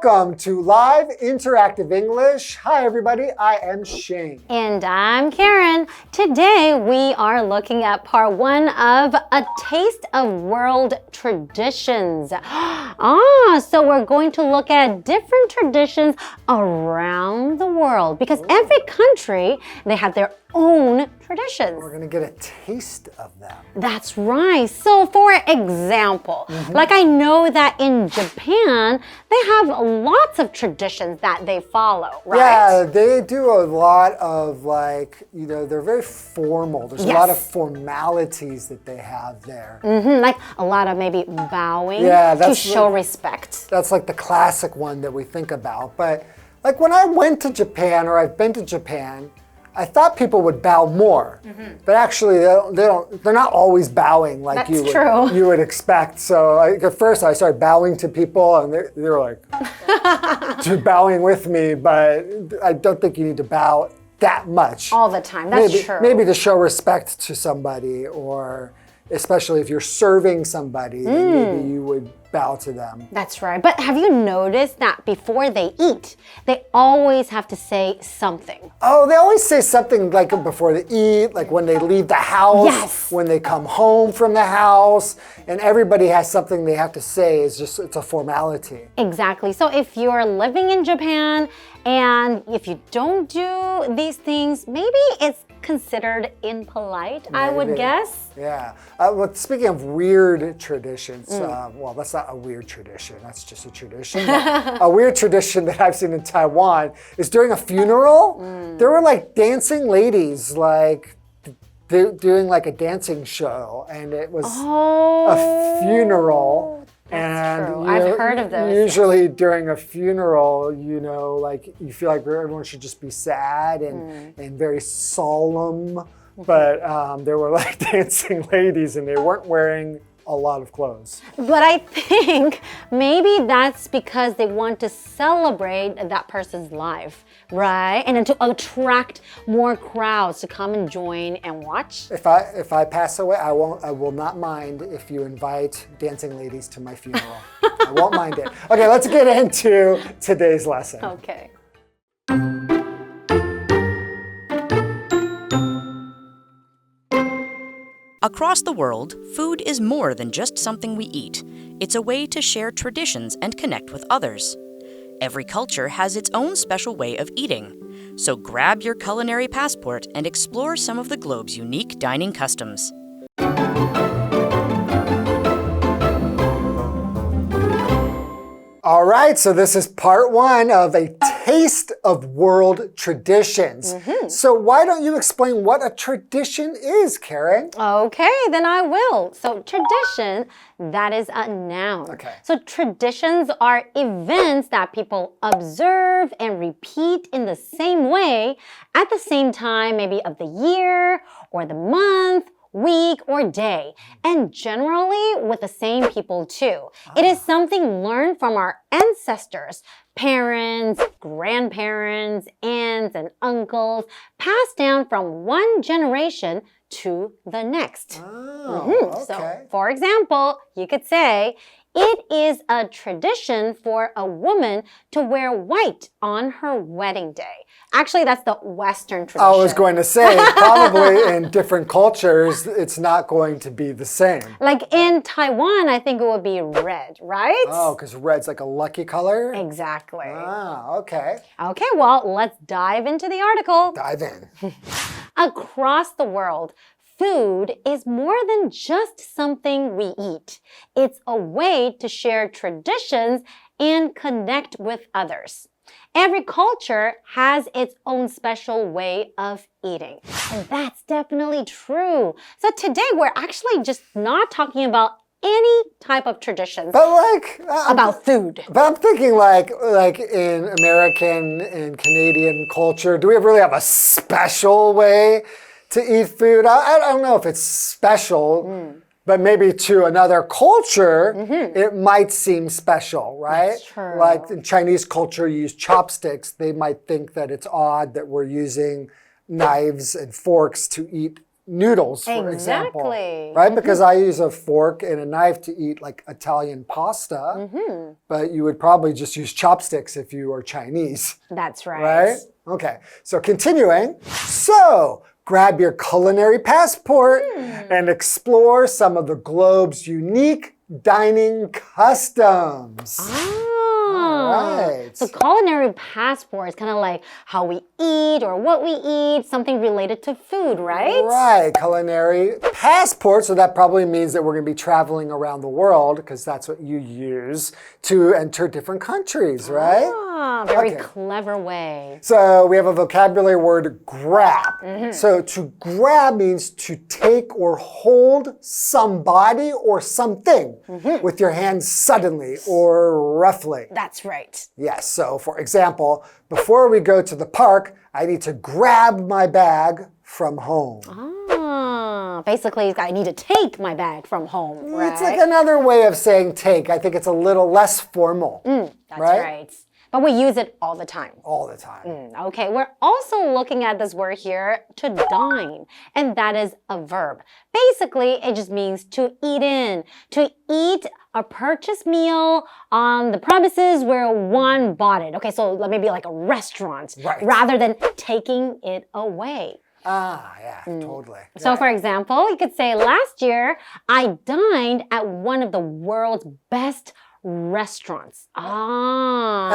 welcome to Live Interactive English. Hi, everybody. I am Shane. And I'm Karen. Today, we are looking at part one of A Taste of World Traditions. So we're going to look at different traditions around the world because every country, they have their own traditions. We're going to get a taste of them. That's right. So for example, like I know that in Japan, they have lots of traditions that they follow, right? Yeah, they do a lot of they're very formal. There's a lot of formalities that they have there. Like a lot of maybe bowing to show respect. That's like the classic one that we think about. But like when I went to Japan or I've been to Japan, I thought people would bow more, but actually they're not always bowing like you would expect. So at first I started bowing to people and they were like bowing with me, but I don't think you need to bow that much. All the time, that's true. Maybe to show respect to somebody, or especially if you're serving somebody, then maybe you would bow to them. That's right. But have you noticed that before they eat, they always have to say something? Oh, they always say something like before they eat, like when they leave the house, when they come home from the house, and everybody has something they have to say. It's a formality. Exactly. So if you're living in Japan and if you don't do these things, maybe it's considered impolite, I would guess. Yeah. Well, speaking of weird traditions, well, that's not a weird tradition. That's just a tradition. A weird tradition that I've seen in Taiwan is during a funeral, there were like dancing ladies, like doing like a dancing show, and it was a funeral. That's true. I've heard of those. Usually during a funeral, like you feel like everyone should just be sad and very solemn. But there were like dancing ladies and they weren't wearing a lot of clothes. But I think maybe that's because they want to celebrate that person's life, right? And then to attract more crowds to come and join and watch. If I pass away, I will not mind if you invite dancing ladies to my funeral. I won't mind it. Okay, let's get into today's lesson. Okay. Across the world, food is more than just something we eat. It's a way to share traditions and connect with others. Every culture has its own special way of eating. So grab your culinary passport and explore some of the globe's unique dining customs. All right, so this is part one of A Taste of World Traditions. So why don't you explain what a tradition is, Karen? Okay, then I will. So tradition, that is a noun. Okay. So traditions are events that people observe and repeat in the same way at the same time, maybe of the year or the month, week, or day, and generally with the same people too. It is something learned from our ancestors, parents, grandparents, aunts, and uncles, passed down from one generation to the next. Okay. So, for example, you could say, it is a tradition for a woman to wear white on her wedding day. Actually, that's the Western tradition. I was going to say, probably in different cultures, it's not going to be the same. Like in Taiwan, I think it would be red, right? Oh, because red's like a lucky color? Exactly. Okay. Okay, well, let's dive into the article. Dive in. Across the world, food is more than just something we eat. It's a way to share traditions and connect with others. Every culture has its own special way of eating. And that's definitely true. So today we're actually just not talking about any type of traditions about food. But I'm thinking like in American and Canadian culture, do we really have a special way to eat food? I don't know if it's special, but maybe to another culture, it might seem special, right? That's true. Like in Chinese culture, you use chopsticks. They might think that it's odd that we're using knives and forks to eat noodles, for example. Exactly. Right? Because I use a fork and a knife to eat like Italian pasta, but you would probably just use chopsticks if you are Chinese. That's right. Right? Okay, so continuing. So, grab your culinary passport and explore some of the globe's unique dining customs. Right. So culinary passport is kind of like how we eat or what we eat, something related to food, right? Right, culinary passport. So that probably means that we're going to be traveling around the world because that's what you use to enter different countries, right? Very clever way. So we have a vocabulary word, grab. So to grab means to take or hold somebody or something with your hands suddenly or roughly. That's right. Yes, so for example, before we go to the park, I need to grab my bag from home. Basically, I need to take my bag from home, right? It's like another way of saying take. I think it's a little less formal. That's right. But we use it all the time. All the time. Okay, we're also looking at this word here, to dine, and that is a verb. Basically, it just means to eat in, to eat a purchased meal on the premises where one bought it. Okay, so maybe like a restaurant, rather than taking it away. Yeah, totally. So for example, you could say, last year, I dined at one of the world's best restaurants. And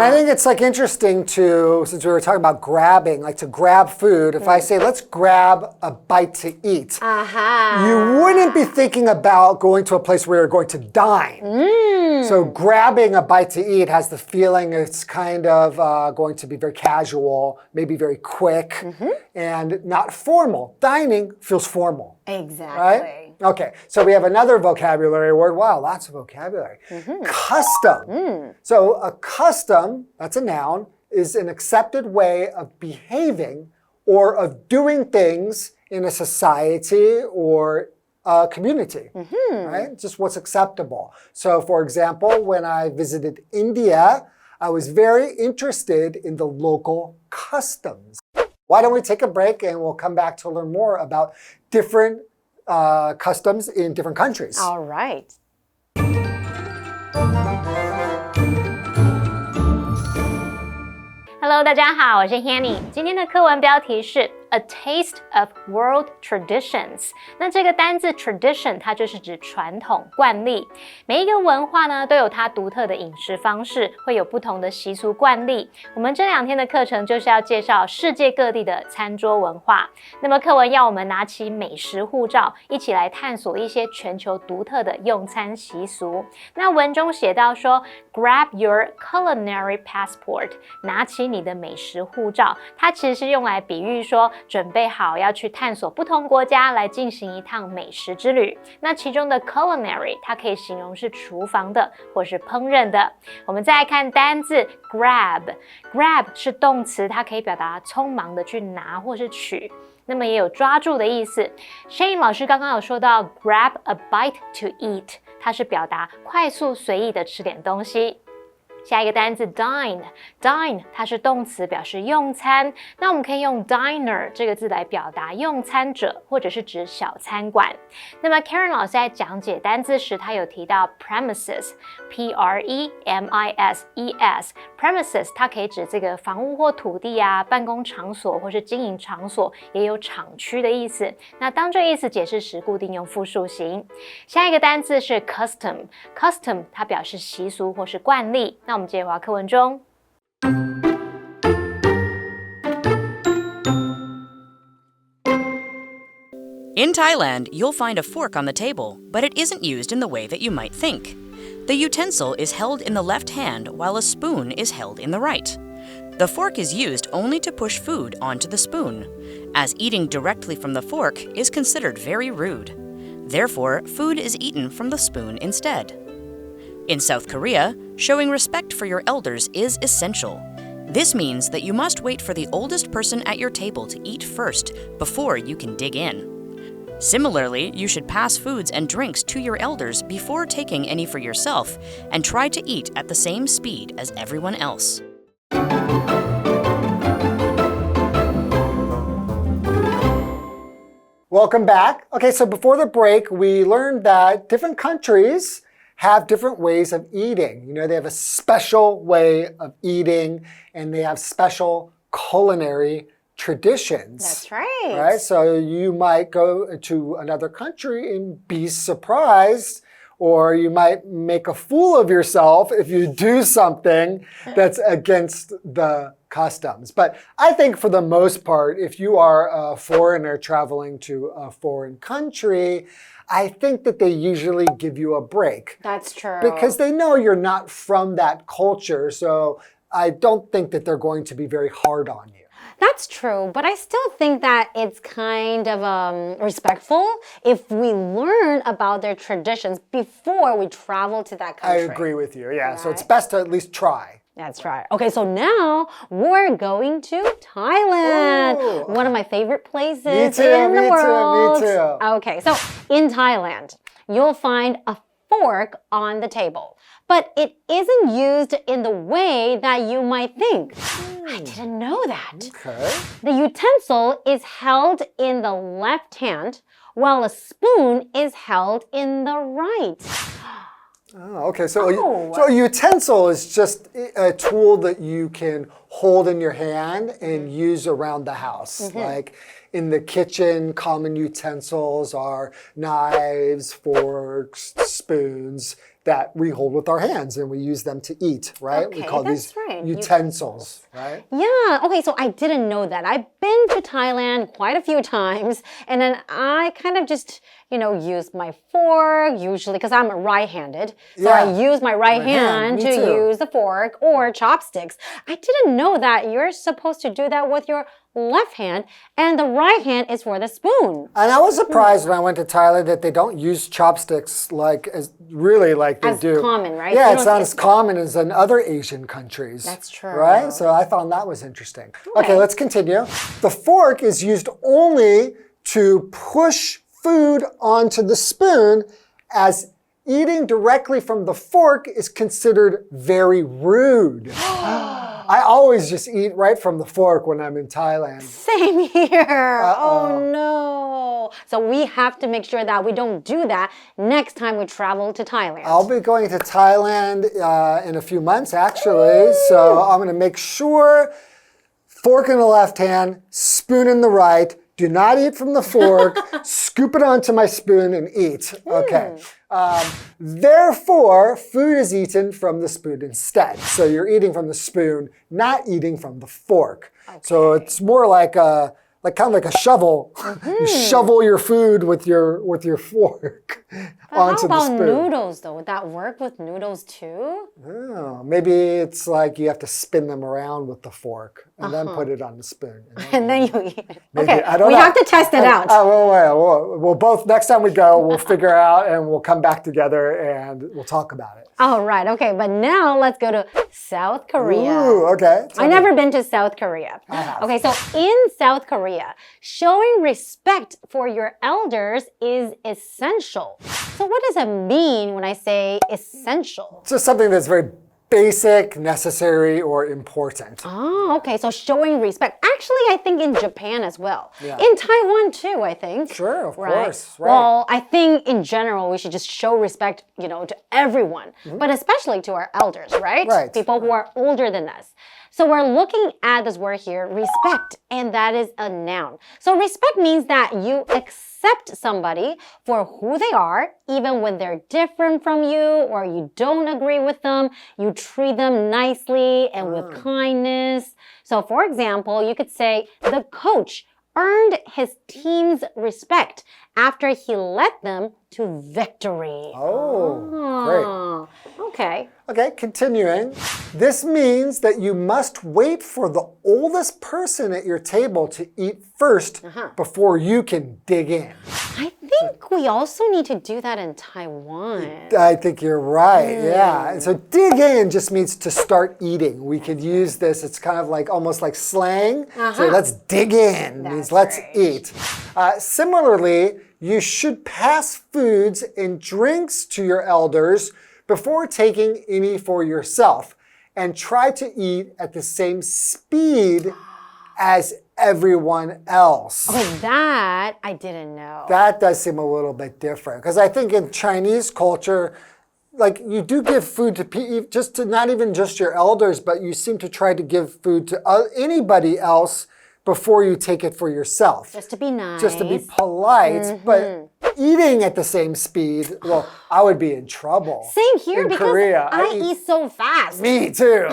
I think it's like interesting to, since we were talking about grabbing, like to grab food, if I say, let's grab a bite to eat, you wouldn't be thinking about going to a place where you're going to dine. So grabbing a bite to eat has the feeling it's kind of going to be very casual, maybe very quick, and not formal. Dining feels formal. Exactly. Right? Okay, so we have another vocabulary word. Wow, lots of vocabulary. Custom. So a custom, that's a noun, is an accepted way of behaving or of doing things in a society or a community, right? Just what's acceptable. So for example, when I visited India, I was very interested in the local customs. Why don't we take a break and we'll come back to learn more about different customs in different countries. All right. Hello， 大家好，我是 Hanny。今天的课文标题是 A Taste of World Traditions。那这个单字 tradition 它就是指传统惯例。每一个文化呢都有它独特的饮食方式，会有不同的习俗惯例。我们这2天的课程就是要介绍世界各地的餐桌文化。那么课文要我们拿起美食护照，一起来探索一些全球独特的用餐习俗。那文中写到说 ，Grab your culinary passport， 拿起你的美食护照，它其实是用来比喻说准备好要去探索不同国家来进行一趟美食之旅。那其中的 culinary 它可以形容是厨房的或是烹饪的。我们再来看单字 grab 是动词，它可以表达匆忙的去拿或是取，那么也有抓住的意思。Shane 老师刚刚有说到 grab a bite to eat， 它是表达快速随意的吃点东西。下一个单字 dine 它是动词，表示用餐。那我们可以用 diner 这个字来表达用餐者，或者是指小餐馆。那么 Karen 老师在讲解单字时，他有提到 premises premises 它可以指这个房屋或土地啊，办公场所或是经营场所，也有厂区的意思。那当这个意思解释时，固定用复数形。下一个单字是 custom 它表示习俗或是惯例。那我们接回到课文中。In Thailand, you'll find a fork on the table, but it isn't used in the way that you might think. The utensil is held in the left hand while a spoon is held in the right. The fork is used only to push food onto the spoon, as eating directly from the fork is considered very rude. Therefore, food is eaten from the spoon instead. In South Korea, showing respect for your elders is essential. This means that you must wait for the oldest person at your table to eat first before you can dig in. Similarly, you should pass foods and drinks to your elders before taking any for yourself, and try to eat at the same speed as everyone else. Welcome back. Okay, so before the break, we learned that different countries have different ways of eating. You know, they have a special way of eating, and they have special culinary traditions. That's right. Right? So you might go to another country and be surprised, or you might make a fool of yourself if you do something that's against the customs. But I think for the most part, if you are a foreigner traveling to a foreign country, I think that they usually give you a break. That's true. Because they know you're not from that culture, so I don't think that they're going to be very hard on you. That's true, but I still think that it's kind of respectful if we learn about their traditions before we travel to that country. I agree with you, yeah. Right? So it's best to at least try. That's right. Okay, so now we're going to Thailand. Ooh. One of my favorite places in the world. Me too. Okay, so in Thailand, you'll find a fork on the table, but it isn't used in the way that you might think. I didn't know that. Okay. The utensil is held in the left hand, while a spoon is held in the right. Oh, okay. So a utensil is just a tool that you can hold in your hand and use around the house. Like in the kitchen, common utensils are knives, forks, spoons that we hold with our hands and we use them to eat, right? Okay, we call these utensils, right? Yeah, okay, so I didn't know that. I've been to Thailand quite a few times, and then I kind of just, use my fork usually, because I'm right-handed. So I use my right hand to use the fork or chopsticks. I didn't know that you're supposed to do that with your left hand, and the right hand is for the spoon. And I was surprised when I went to Thailand that they don't use chopsticks as they do. As common, right? Yeah, it's not as common as in other Asian countries. That's true. Right? So I found that was interesting. Okay, let's continue. The fork is used only to push food onto the spoon, as eating directly from the fork is considered very rude. I always just eat right from the fork when I'm in Thailand. Same here. Oh no. So we have to make sure that we don't do that next time we travel to Thailand. I'll be going to Thailand in a few months, actually. So I'm going to make sure fork in the left hand, spoon in the right. Do not eat from the fork. Scoop it onto my spoon and eat. Okay. Therefore, food is eaten from the spoon instead. So you're eating from the spoon, not eating from the fork. Okay. So it's more like kind of like a shovel. You shovel your food with your fork onto the spoon. How about noodles though? Would that work with noodles too? Oh, maybe it's like you have to spin them around with the fork and then put it on the spoon. And then you eat it. Maybe, okay, I don't we know. have to test it out. We'll both, next time we go, we'll figure out and we'll come back together and we'll talk about it. All right, okay, but now let's go to South Korea. Ooh, okay. I've never been to South Korea. I have. Okay, so in South Korea, showing respect for your elders is essential. So what does it mean when I say essential? It's just something that's very basic, necessary, or important. Oh, okay, so showing respect. Actually, I think in Japan as well. Yeah. In Taiwan too, I think. Sure, of right? course. Right. Well, I think in general, we should just show respect, to everyone, but especially to our elders, right? Right. People who are older than us. So we're looking at this word here, respect, and that is a noun. So respect means that you accept somebody for who they are, even when they're different from you or you don't agree with them. You treat them nicely and with kindness. So for example, you could say, the coach earned his team's respect after he led them to victory. Oh, great. Okay. Okay, continuing. This means that you must wait for the oldest person at your table to eat first before you can dig in. I think we also need to do that in Taiwan. I think you're right, yeah. And so dig in just means to start eating. We could use this, it's kind of like almost like slang. So let's dig in, means let's eat. Similarly, you should pass foods and drinks to your elders before taking any for yourself, and try to eat at the same speed as everyone else. Oh, that I didn't know. That does seem a little bit different because I think in Chinese culture, like you do give food to people, just to not even just your elders, but you seem to try to give food to anybody else before you take it for yourself. Just to be nice. Just to be polite, but eating at the same speed, well, I would be in trouble. Same here in because Korea, I eat so fast. Me too.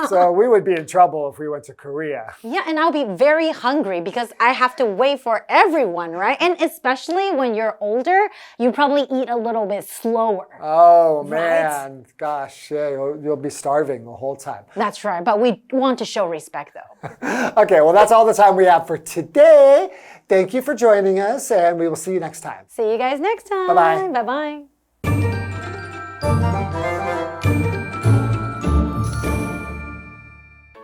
So we would be in trouble if we went to Korea. Yeah, and I'll be very hungry because I have to wait for everyone, right? And especially when you're older, you probably eat a little bit slower. Oh, man. Gosh, yeah, you'll be starving the whole time. That's right, but we want to show respect though. Okay, well, that's all the time we have for today. Thank you for joining us, and we will see you next time. See you guys next time. Bye-bye. Bye-bye.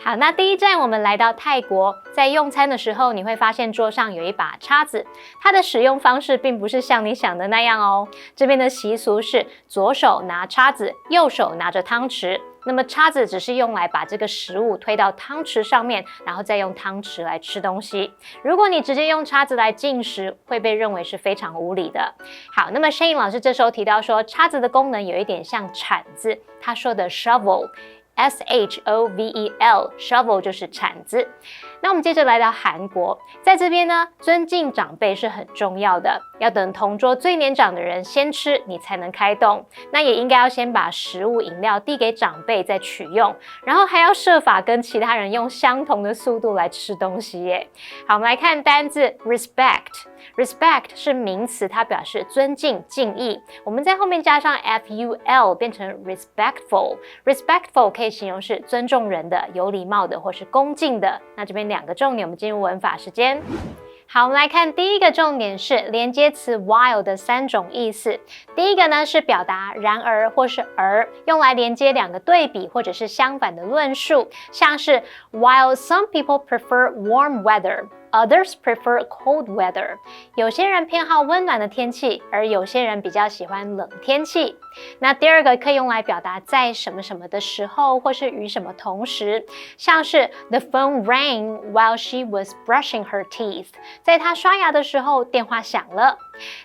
好，那第一站我们来到泰国，在用餐的时候，你会发现桌上有一把叉子，它的使用方式并不是像你想的那样哦。这边的习俗是左手拿叉子，右手拿着汤匙。那么叉子只是用来把这个食物推到汤匙上面，然后再用汤匙来吃东西。如果你直接用叉子来进食，会被认为是非常无礼的。好，那么 Shane 老师这时候提到说，叉子的功能有一点像铲子，他说的 shovel。shovel shovel 就是铲子。那我们接着来到韩国，在这边呢，尊敬长辈是很重要的，要等同桌最年长的人先吃，你才能开动。那也应该要先把食物、饮料递给长辈再取用，然后还要设法跟其他人用相同的速度来吃东西耶。好，我们来看单字 respect。respect 是名词，它表示尊敬、敬意。我们在后面加上 ful 变成 respectful。respectful 可以形容是尊重人的、有礼貌的或是恭敬的。那这边两个重点，我们进入文法时间。好，我们来看第一个重点是连接词 while 的3种意思。第一个呢是表达然而或是而，用来连接两个对比或者是相反的论述，像是 while some people prefer warm weather。Others prefer cold weather. 有些人偏好温暖的天气，而有些人比较喜欢冷天气。那第二个可以用来表达在什么什么的时候，或是与什么同时，像是 The phone rang while she was brushing her teeth. 在她刷牙的时候，电话响了。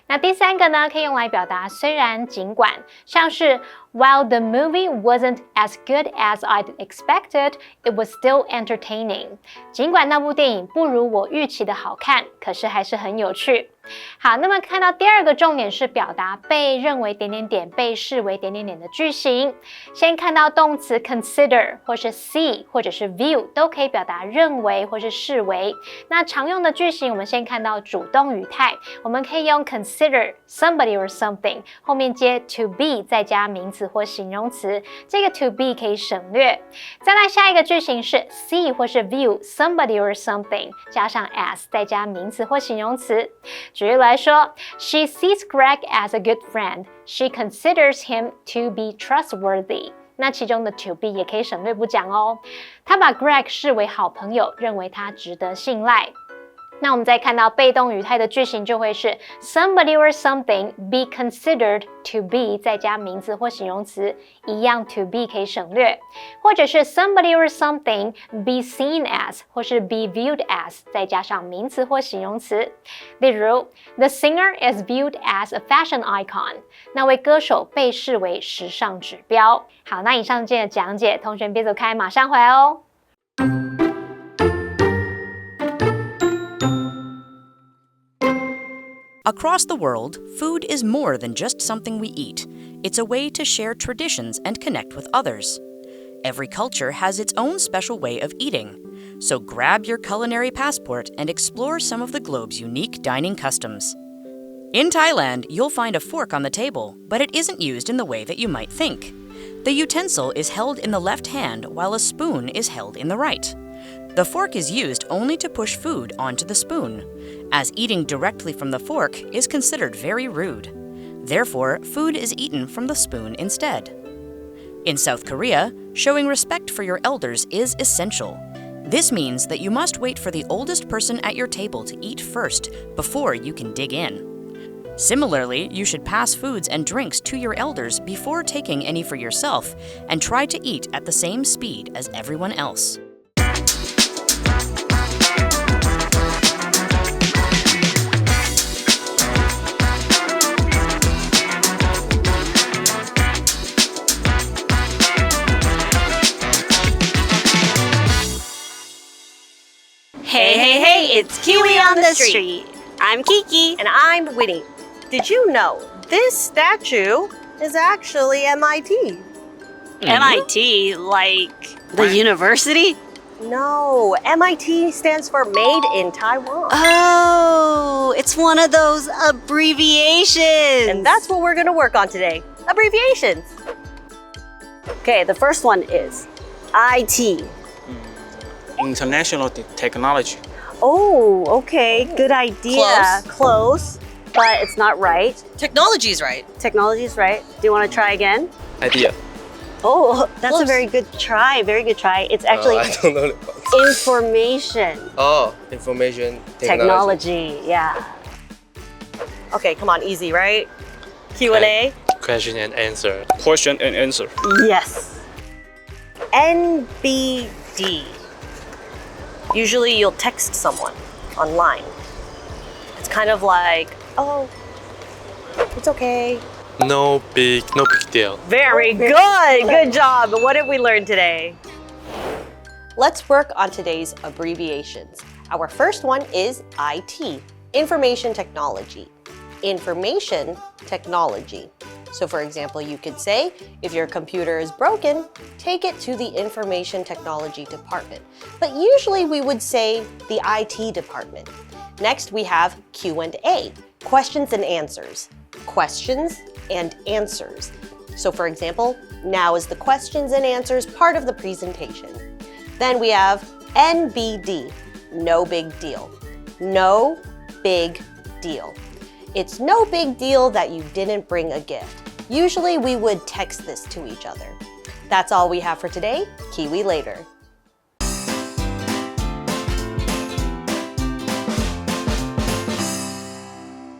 那第三个呢，可以用来表达虽然、尽管，像是While the movie wasn't as good as I'd expected, it was still entertaining. 尽管那部电影不如我预期的好看，可是还是很有趣。好，那么看到第二个重点是表达被认为点点点、被视为点点点的句型。先看到动词 consider 或是 see 或者是 view 都可以表达认为或是视为。那常用的句型，我们先看到主动语态，我们可以用 consider somebody or something 后面接 to be 再加名词或形容词，这个 to be 可以省略。再来下一个句型是 see 或是 view somebody or something 加上 as 再加名词或形容词。举例来说 She sees Greg as a good friend. She considers him to be trustworthy. 那其中的 to be 也可以省略不讲哦。她把 Greg 视为好朋友，认为他值得信赖。那我们再看到被动语态的句型就会是 somebody or something be considered to be 再加名词或形容词，一样 to be 可以省略，或者是 somebody or something be seen as 或是 be viewed as 再加上名词或形容词。例如 The singer is viewed as a fashion icon. 那位歌手被视为时尚指标。好，那以上这的讲解，同学别走开，马上回来哦。Across the world, food is more than just something we eat. It's a way to share traditions and connect with others. Every culture has its own special way of eating. So grab your culinary passport and explore some of the globe's unique dining customs. In Thailand, you'll find a fork on the table, but it isn't used in the way that you might think. The utensil is held in the left hand while a spoon is held in the right. The fork is used only to push food onto the spoon, as eating directly from the fork is considered very rude. Therefore, food is eaten from the spoon instead. In South Korea, showing respect for your elders is essential. This means that you must wait for the oldest person at your table to eat first before you can dig in. Similarly, you should pass foods and drinks to your elders before taking any for yourself, and try to eat at the same speed as everyone else. It's KiWi on the street. I'm Kiki. And I'm Winnie. Did you know this statue is actually MIT? MIT, like the university? No, MIT stands for Made in Taiwan. Oh, it's one of those abbreviations. And that's what we're going to work on today. Abbreviations. Okay, the first one is IT. International technology. Oh, okay, good idea. Close, but it's not right. Technology's right. Technology's right. Do you want to try again? Idea. Oh, that's a very good try. Very good try. It's actually I don't know. information Oh, information technology. Yeah. Okay, come on, easy, right? Q&A. Question and answer. Question and answer. Yes. NBD. Usually you'll text someone online. It's kind of like, oh, it's okay. No big deal. Very good. Good job. What did we learn today? Let's work on today's abbreviations. Our first one is IT, information technology. Information technology. So for example, you could say, if your computer is broken, take it to the information technology department. But usually we would say the IT department. Next, we have Q&A, questions and answers. Questions and answers. So for example, now is the questions and answers part of the presentation. Then we have NBD, no big deal. No big deal. It's no big deal that you didn't bring a gift. Usually we would text this to each other. That's all we have for today. KiWi later.